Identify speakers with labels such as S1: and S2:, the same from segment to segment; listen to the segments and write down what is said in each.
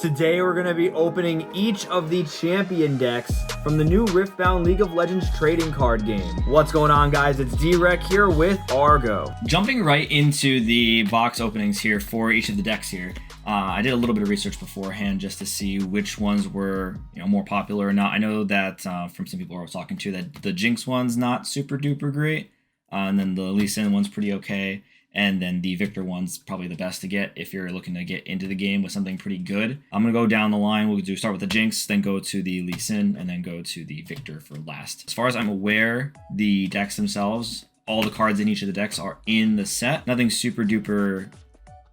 S1: Today we're going to be opening each of the champion decks from the new Riftbound League of Legends trading card game. What's going on, guys? It's D-Rec here with Argo.
S2: Jumping right into the box openings here for each of the decks here. I did a little bit of research beforehand just to see which ones were more popular or not. I know that from some people I was talking to that the Jinx one's not super duper great, and then the Lee Sin one's pretty okay. And then the Victor one's probably the best to get if you're looking to get into the game with something pretty good. I'm going to go down the line. We'll start with the Jinx, then go to the Lee Sin, and then go to the Victor for last. As far as I'm aware, the decks themselves, all the cards in each of the decks are in the set. Nothing super duper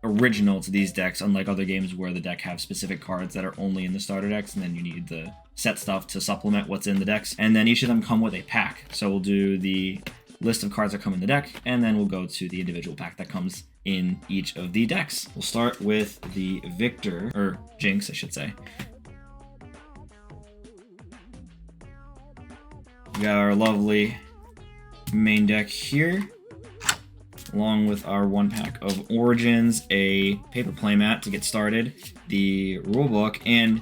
S2: original to these decks, unlike other games where the deck have specific cards that are only in the starter decks, and then you need the set stuff to supplement what's in the decks. And then each of them come with a pack. So we'll do the list of cards that come in the deck, and then we'll go to the individual pack that comes in each of the decks. We'll start with the Victor, or Jinx, I should say. We got our lovely main deck here, along with our one pack of Origins, a paper playmat to get started, the rulebook, and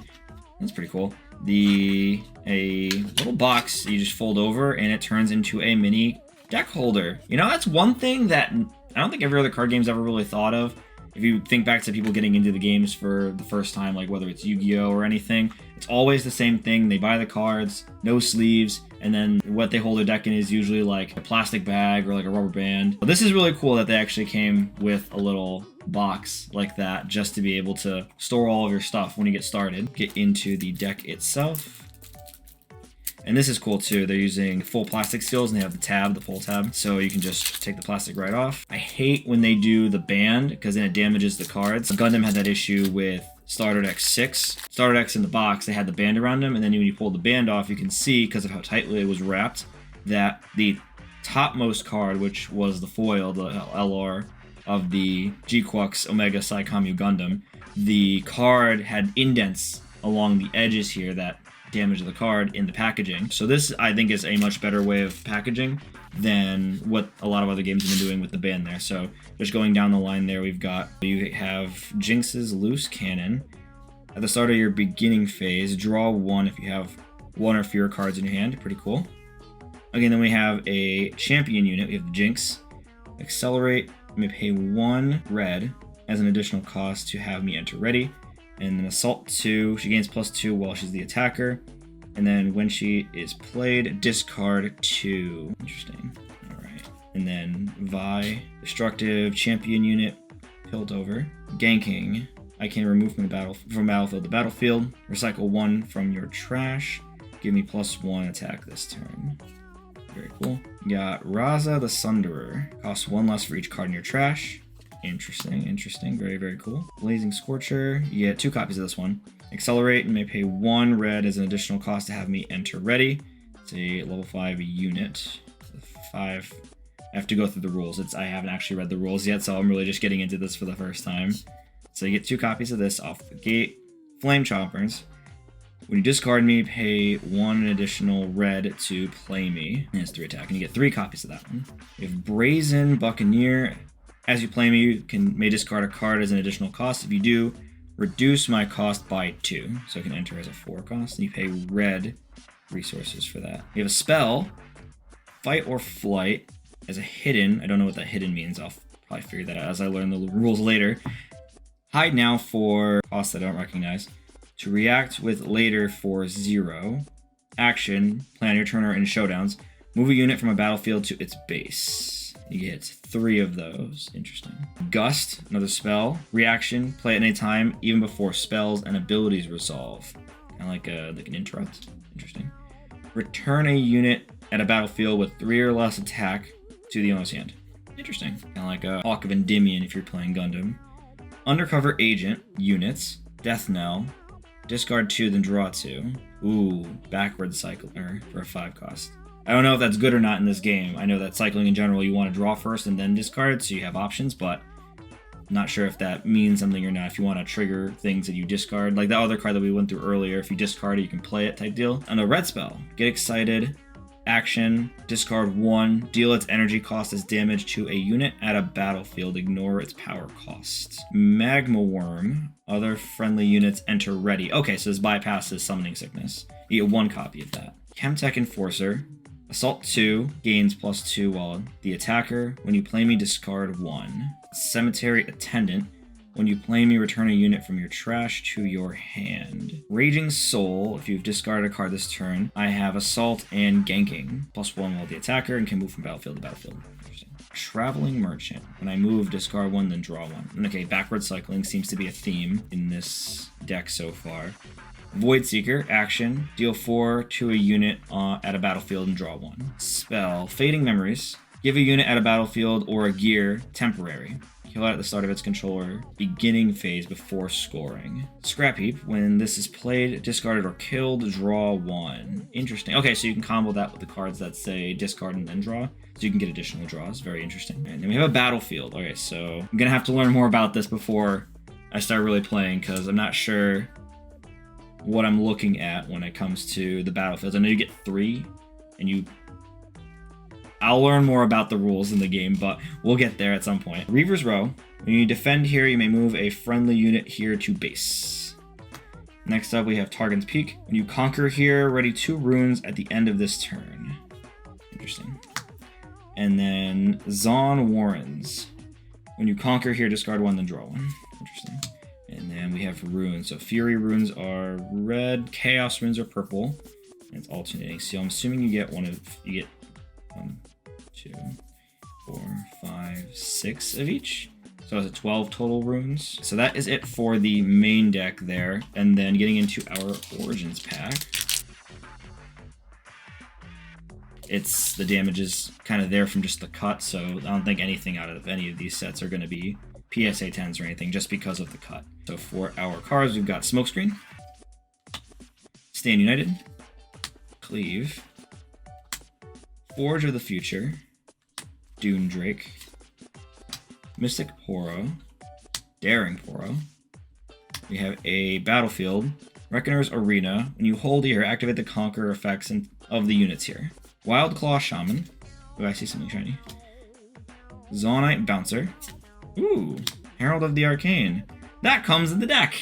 S2: that's pretty cool. A little box you just fold over, and it turns into a mini deck holder. That's one thing that I don't think every other card game's ever really thought of. If you think back to people getting into the games for the first time, like whether it's Yu-Gi-Oh or anything, it's always the same thing. They buy the cards, no sleeves, and then what they hold their deck in is usually like a plastic bag or like a rubber band. But this is really cool that they actually came with a little box like that just to be able to store all of your stuff when you get started. Get into the deck itself. And this is cool too. They're using full plastic seals and they have the tab, the full tab. So you can just take the plastic right off. I hate when they do the band because then it damages the cards. Gundam had that issue with Starter Deck 6. Starter Decks in the box, they had the band around them. And then when you pull the band off, you can see, because of how tightly it was wrapped, that the topmost card, which was the foil, the LR of the G-Quux Omega Psycommu Gundam, the card had indents along the edges here that damage the card in the packaging. So this, I think, is a much better way of packaging than what a lot of other games have been doing with the band there. So just going down the line there, you have Jinx's Loose Cannon. At the start of your beginning phase, draw one if you have one or fewer cards in your hand. Pretty cool. Again, then we have a champion unit. We have the Jinx. Accelerate, you may pay 1 red as an additional cost to have me enter ready. And then Assault 2, she gains +2 while she's the attacker. And then when she is played, discard 2. Interesting. Alright. And then Vi, Destructive, Champion Unit, Piltover. Ganking, I can remove from battlefield to battlefield. Recycle 1 from your trash. Give me +1 attack this turn. Very cool. You got Raza the Sunderer. Costs 1 less for each card in your trash. Interesting. Very, very cool. Blazing Scorcher. You get 2 copies of this one. Accelerate and may pay 1 red as an additional cost to have me enter ready. It's a level 5 unit. 5. I have to go through the rules. I haven't actually read the rules yet, so I'm really just getting into this for the first time. So you get 2 copies of this off the gate. Flame Choppers. When you discard me, pay 1 additional red to play me. And it's 3 attack, and you get 3 copies of that one. We have Brazen Buccaneer. As you play me, you may discard a card as an additional cost. If you do, reduce my cost by 2. So I can enter as a 4 cost, and you pay red resources for that. We have a spell, Fight or Flight, as a hidden. I don't know what that hidden means. I'll probably figure that out as I learn the rules later. Hide now for costs that I don't recognize. To react with later for 0. Action, play on your turn or in showdowns. Move a unit from a battlefield to its base. You get 3 of those. Interesting. Gust, another spell. Reaction, play at any time, even before spells and abilities resolve. Kind of like an interrupt. Interesting. Return a unit at a battlefield with 3 or less attack to the owner's hand. Interesting. Kind of like a Hawk of Endymion if you're playing Gundam. Undercover Agent, units. Death Knell. Discard 2, then draw 2. Ooh, backward cycler for a 5 cost. I don't know if that's good or not in this game. I know that cycling in general, you want to draw first and then discard, so you have options, but I'm not sure if that means something or not. If you want to trigger things that you discard, like that other card that we went through earlier, if you discard it, you can play it type deal. And a red spell, get excited. Action, discard 1, deal its energy cost as damage to a unit at a battlefield, ignore its power cost. Magma Worm, other friendly units enter ready. Okay, so this bypasses Summoning Sickness. You get 1 copy of that. Chemtech Enforcer, Assault 2, gains +2 while the attacker. When you play me, discard 1. Cemetery Attendant, when you play me, return a unit from your trash to your hand. Raging Soul, if you've discarded a card this turn, I have Assault and Ganking, +1 while the attacker, and can move from battlefield to battlefield. Interesting. Traveling Merchant, when I move, discard 1, then draw 1. And okay, backward cycling seems to be a theme in this deck so far. Void Seeker, action, deal 4 to a unit at a battlefield and draw 1. Spell, Fading Memories, give a unit at a battlefield or a gear temporary. Kill it at the start of its controller beginning phase before scoring. Scrap Heap, when this is played, discarded, or killed, draw 1. Interesting. Okay, so you can combo that with the cards that say discard and then draw. So you can get additional draws. Very interesting. And then we have a battlefield. Okay, so I'm gonna have to learn more about this before I start really playing, because I'm not sure what I'm looking at when it comes to the battlefields. I know you get 3, and I'll learn more about the rules in the game, but we'll get there at some point. Reaver's Row. When you defend here, you may move a friendly unit here to base. Next up, we have Targon's Peak. When you conquer here, ready 2 runes at the end of this turn. Interesting. And then Zon Warrens. When you conquer here, discard 1, then draw 1. Interesting. And then we have runes. So Fury runes are red, Chaos runes are purple. And it's alternating. So I'm assuming you get 1, 2, 4, 5, 6 of each. So it's 12 total runes. So that is it for the main deck there. And then getting into our Origins pack. The damage is kind of there from just the cut, so I don't think anything out of any of these sets are going to be PSA 10s or anything, just because of the cut. So for our cards, we've got Smokescreen, Stand United, Cleave, Forge of the Future, Dune Drake, Mystic Poro, Daring Poro. We have a Battlefield, Reckoner's Arena. When you hold here, activate the Conquer effects of the units here. Wild Claw Shaman. Oh, I see something shiny. Zonite Bouncer. Ooh, Herald of the Arcane. That comes in the deck!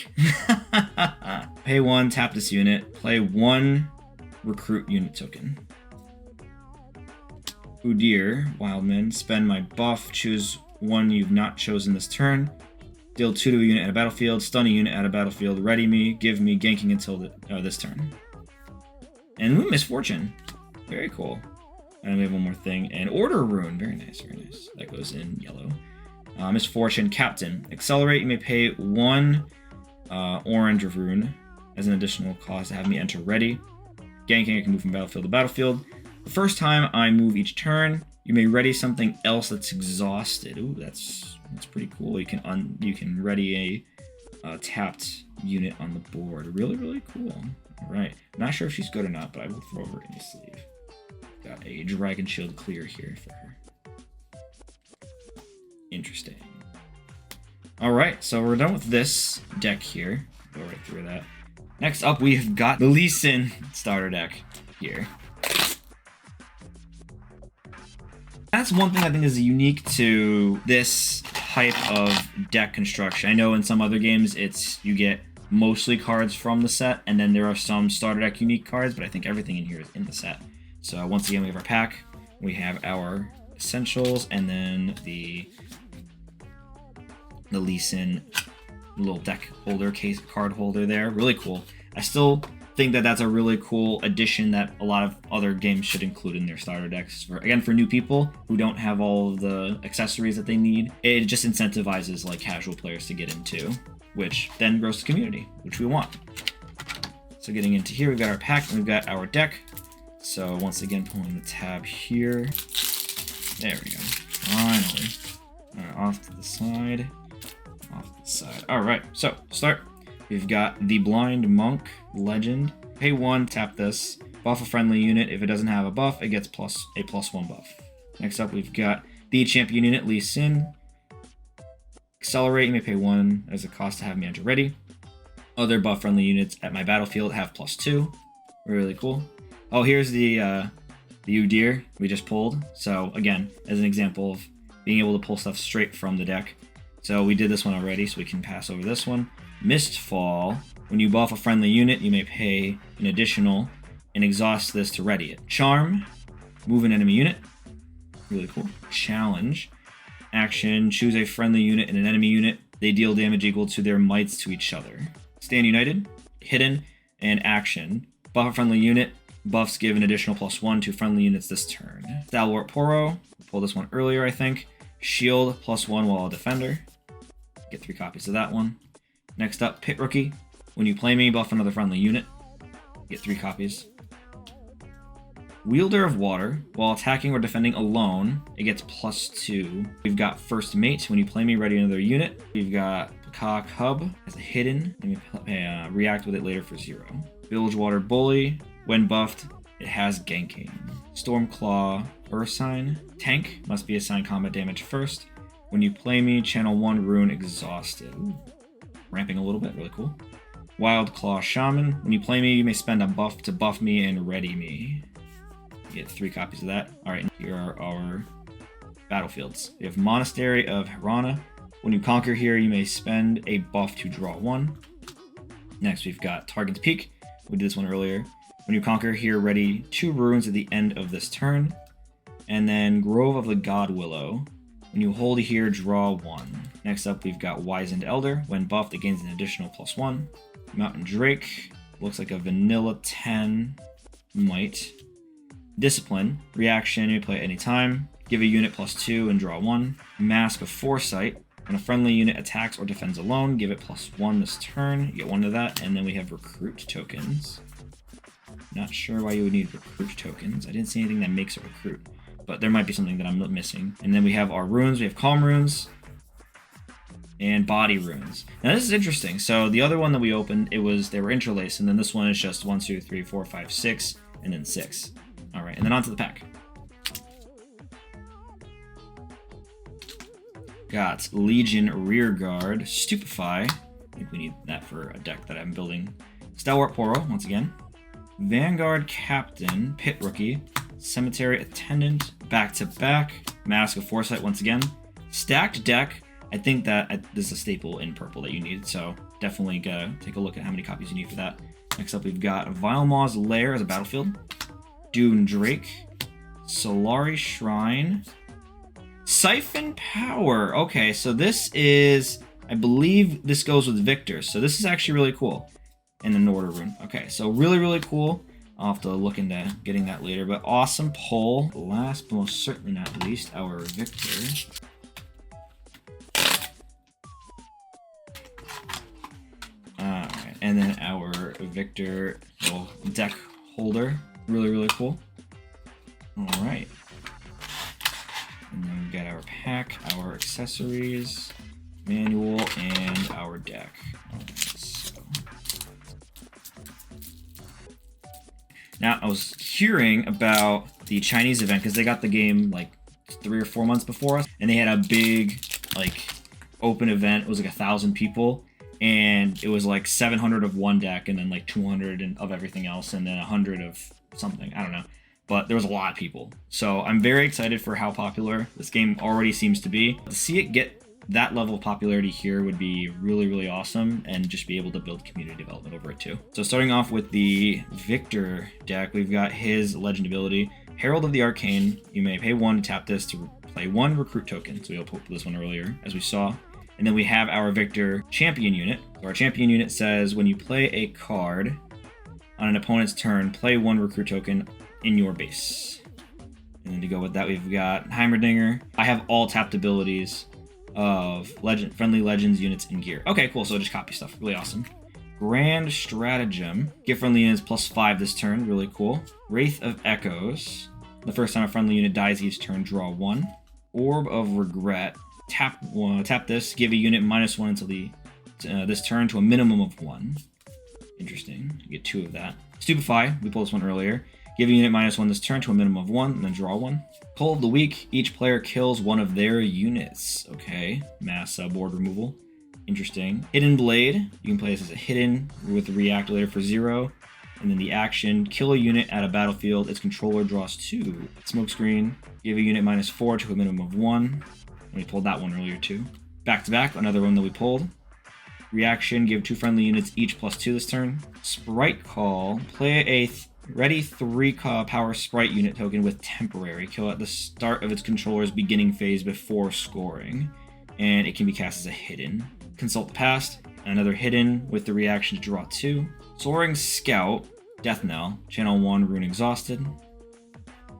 S2: Pay 1, tap this unit, play 1 recruit unit token. Udyr, Wildman, spend my buff, choose 1 you've not chosen this turn. Deal 2 to a unit at a battlefield, stun a unit at a battlefield, ready me, give me, ganking until this turn. And ooh, Misfortune. Very cool. And we have one more thing. And Order Rune. Very nice, very nice. That goes in yellow. Misfortune, Captain. Accelerate, you may pay 1 orange rune as an additional cost to have me enter ready. Ganking, I can move from battlefield to battlefield. The first time I move each turn, you may ready something else that's exhausted. Ooh, that's pretty cool. You can ready a tapped unit on the board. Really, really cool. All right. Not sure if she's good or not, but I will throw her in the sleeve. Got a Dragon Shield clear here for her. Interesting. All right, so we're done with this deck here. Go right through that. Next up, we've got the Lee Sin starter deck here. That's one thing I think is unique to this type of deck construction. I know in some other games you get mostly cards from the set, and then there are some starter deck unique cards, but I think everything in here is in the set. So once again, we have our pack, we have our essentials, and then the Lee Sin little deck holder, card holder there. Really cool. I still think that that's a really cool addition that a lot of other games should include in their starter decks. For new people who don't have all of the accessories that they need, it just incentivizes like casual players to get into, which then grows the community, which we want. So getting into here, we've got our pack and we've got our deck. So once again, pulling the tab here. There we go. Finally. All right, off to the side. Off to the side. All right, so start. We've got the Blind Monk Legend. Pay 1, tap this. Buff a friendly unit. If it doesn't have a buff, it gets a +1 buff. Next up, we've got the champion unit, Lee Sin. Accelerate, you may pay 1 as a cost to have me enter ready. Other buff friendly units at my battlefield have +2. Really cool. Oh, here's the the Udyr we just pulled. So again, as an example of being able to pull stuff straight from the deck. So we did this one already, so we can pass over this one. Mistfall. When you buff a friendly unit, you may pay an additional and exhaust this to ready it. Charm. Move an enemy unit. Really cool. Challenge. Action. Choose a friendly unit and an enemy unit. They deal damage equal to their mights to each other. Stand United. Hidden. And action. Buff a friendly unit. Buffs give an additional +1 to friendly units this turn. Stalwart Poro. Pulled this one earlier, I think. Shield +1 while a defender. Get 3 copies of that one. Next up, Pit Rookie. When you play me, buff another friendly unit. Get 3 copies. Wielder of Water. While attacking or defending alone, it gets +2. We've got First Mate. When you play me, ready another unit. We've got Peacock Hub as a hidden. And we react with it later for 0. Bilgewater Bully. When buffed, it has ganking. Stormclaw Ursine. Tank. Must be assigned combat damage first. When you play me, channel 1 rune exhausted. Ooh. Ramping a little bit, really cool. Wild Claw Shaman. When you play me, you may spend a buff to buff me and ready me. You get 3 copies of that. Alright, here are our battlefields. We have Monastery of Hirana. When you conquer here, you may spend a buff to draw 1. Next, we've got Targon's Peak. We did this one earlier. When you conquer here, ready 2 runes at the end of this turn. And then Grove of the God Willow. When you hold here, draw 1. Next up, we've got Wizened Elder. When buffed, it gains an additional +1. Mountain Drake. Looks like a vanilla 10 might. Discipline. Reaction, you play at any time. Give a unit +2 and draw 1. Mask of Foresight. When a friendly unit attacks or defends alone, give it +1 this turn. You get 1 of that. And then we have Recruit tokens. Not sure why you would need Recruit tokens. I didn't see anything that makes a recruit, but there might be something that I'm missing. And then we have our runes. We have Calm Runes and Body Runes. Now this is interesting. So the other one that we opened, they were interlaced, and then this one is just 1, 2, 3, 4, 5, 6, and then 6. All right, and then onto the pack. Got Legion Rearguard, Stupefy. I think we need that for a deck that I'm building. Stalwart Poro, once again. Vanguard Captain, Pit Rookie, Cemetery Attendant, back-to-back, Mask of Foresight once again. Stacked deck. I think that this is a staple in purple that you need, so definitely gotta take a look at how many copies you need for that. Next up, we've got Vilemaw's Lair as a battlefield. Dune Drake, Solari Shrine, Siphon Power. Okay, so this is, I believe this goes with Victor, so this is actually really cool. And the Norder rune. Okay, so really, really cool. I'll have to look into getting that later, but awesome pull. Last but most certainly not least, our Victor. Alright, and then our Victor little deck holder. Really, really cool. Alright. And then we got our pack, our accessories, manual, and our deck. Alright, so. Now, I was hearing about the Chinese event because they got the game like 3 or 4 months before us, and they had a big like open event. It was like 1,000 people, and it was like 700 of one deck, and then like 200 of everything else, and then 100 of something. I don't know, but there was a lot of people. So I'm very excited for how popular this game already seems to be. To see it get that level of popularity here would be really, really awesome, and just be able to build community development over it too. So starting off with the Victor deck, we've got his legend ability, Herald of the Arcane. You may pay 1 to tap this to play 1 recruit token. So we put this one earlier, as we saw. And then we have our Victor champion unit. So our champion unit says when you play a card on an opponent's turn, play 1 recruit token in your base. And then to go with that, we've got Heimerdinger. I have all tapped abilities of friendly legends, units, and gear. Okay, cool. So just copy stuff. Really awesome. Grand Stratagem. Give friendly units +5 this turn. Really cool. Wraith of Echoes. The first time a friendly unit dies each turn, draw 1. Orb of Regret. Tap this. Give a unit -1 until this turn to a minimum of 1. Interesting. You get 2 of that. Stupefy. We pulled this one earlier. Give a unit -1 this turn to a minimum of 1, and then draw 1. Pull of the week. Each player kills one of their units. Okay. Mass board removal. Interesting. Hidden Blade. You can play this as a hidden with react later for 0. And then the action, kill a unit at a battlefield. Its controller draws 2. Smokescreen, give a unit -4 to a minimum of 1. We pulled that one earlier too. Back to back, another one that we pulled. Reaction, give 2 friendly units each +2 this turn. Sprite call, play a ready 3 power sprite unit token with temporary. Kill at the start of its controller's beginning phase before scoring. And it can be cast as a hidden. Consult the past, another hidden with the reaction to draw 2. Soaring Scout, Death Knell, channel 1, rune exhausted.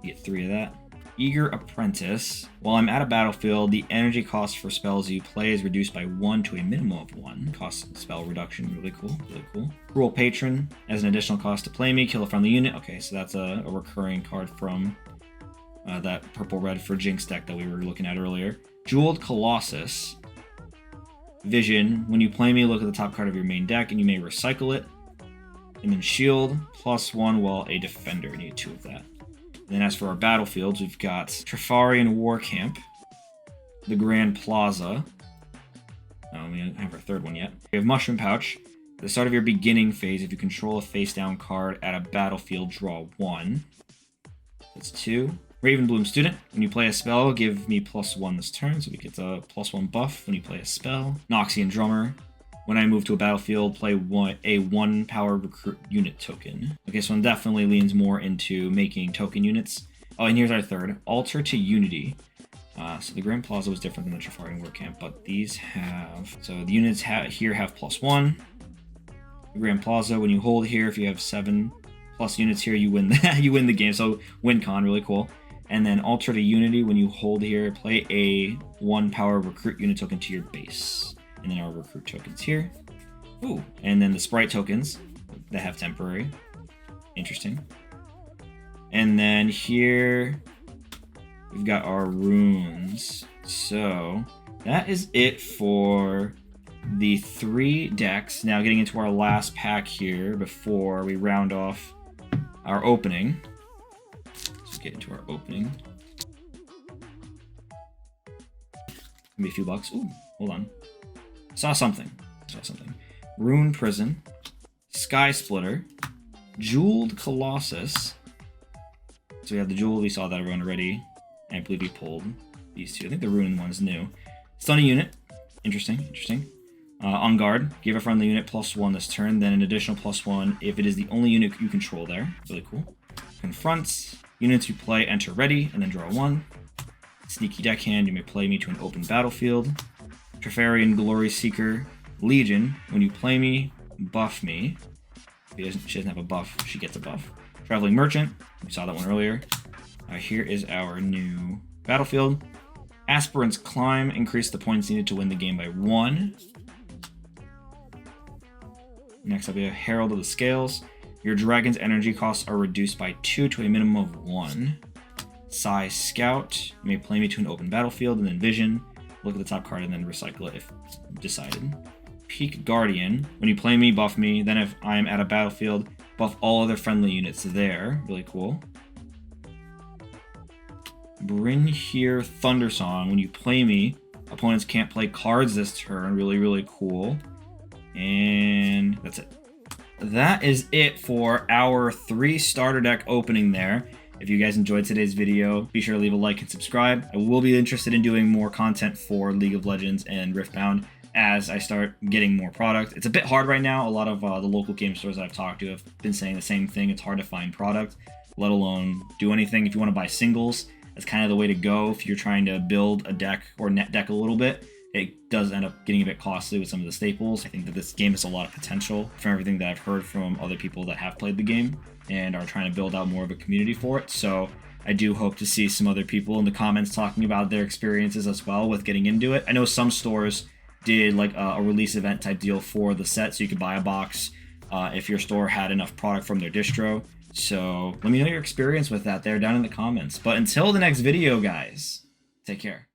S2: You get 3 of that. Eager Apprentice. While I'm at a battlefield, the energy cost for spells you play is reduced by 1 to a minimum of 1. Cost spell reduction, really cool, really cool. Cruel Patron, as an additional cost to play me, kill a friendly unit. Okay, so that's a recurring card from that purple-red for Jinx deck that we were looking at earlier. Jeweled Colossus. Vision, when you play me, look at the top card of your main deck and you may recycle it. And then Shield, +1 while a defender. I need 2 of that. And then as for our battlefields, we've got Trifarian War Camp, the Grand Plaza. We don't have our third one yet. We have Mushroom Pouch. At the start of your beginning phase, if you control a face-down card at a battlefield, draw 1. That's 2. Ravenbloom Student. When you play a spell, give me +1 this turn, so we get a +1 buff when you play a spell. Noxian Drummer. When I move to a battlefield, play a 1 power recruit unit token. Okay, so one definitely leans more into making token units. Oh, and here's our third. Alter to Unity. So the Grand Plaza was different than the Trifarian War Camp, but these have... So the units here have +1. The Grand Plaza, when you hold here, if you have 7+ units here, you win you win the game. So win con, really cool. And then Alter to Unity, when you hold here, play a 1 power recruit unit token to your base. And then our recruit tokens here. Ooh, and then the sprite tokens that have temporary. Interesting. And then here we've got our runes. So that is it for the 3 decks. Now getting into our last pack here before we round off our opening. Let's get into our opening. Maybe a few bucks. Ooh, hold on. Saw something. Rune Prison, Sky Splitter, Jeweled Colossus. So we have the Jewel, we saw that around already. And I believe we pulled these 2. I think the Rune one's new. Stun a unit. Interesting. On guard, give a friendly unit +1 this turn, then an additional +1 if it is the only unit you control there. Really cool. Confronts. Units you play enter ready, and then draw 1. Sneaky Deckhand, you may play me to an open battlefield. Trifarian Glory Seeker. Legion, when you play me, buff me. She doesn't have a buff, she gets a buff. Traveling Merchant, we saw that one earlier. Here is our new battlefield. Aspirant's Climb, increase the points needed to win the game by 1. Next up we have Herald of the Scales. Your dragon's energy costs are reduced by 2 to a minimum of 1. Psy Scout, you may play me to an open battlefield, and then Vision. Look at the top card and then recycle it if decided. Peak Guardian. When you play me, buff me. Then if I'm at a battlefield, buff all other friendly units there. Really cool. Bryn here Thundersong. When you play me, opponents can't play cards this turn. Really cool. And that's it. That is it for our 3 starter deck opening there. If you guys enjoyed today's video, be sure to leave a like and subscribe. I will be interested in doing more content for League of Legends and Riftbound as I start getting more product. It's a bit hard right now. A lot of the local game stores that I've talked to have been saying the same thing. It's hard to find product, let alone do anything. If you want to buy singles, that's kind of the way to go. If you're trying to build a deck or net deck a little bit, it does end up getting a bit costly with some of the staples. I think that this game has a lot of potential from everything that I've heard from other people that have played the game and are trying to build out more of a community for it. So I do hope to see some other people in the comments talking about their experiences as well with getting into it. I know some stores did like a release event type deal for the set, so you could buy a box if your store had enough product from their distro. So let me know your experience with that there down in the comments. But until the next video, guys, take care.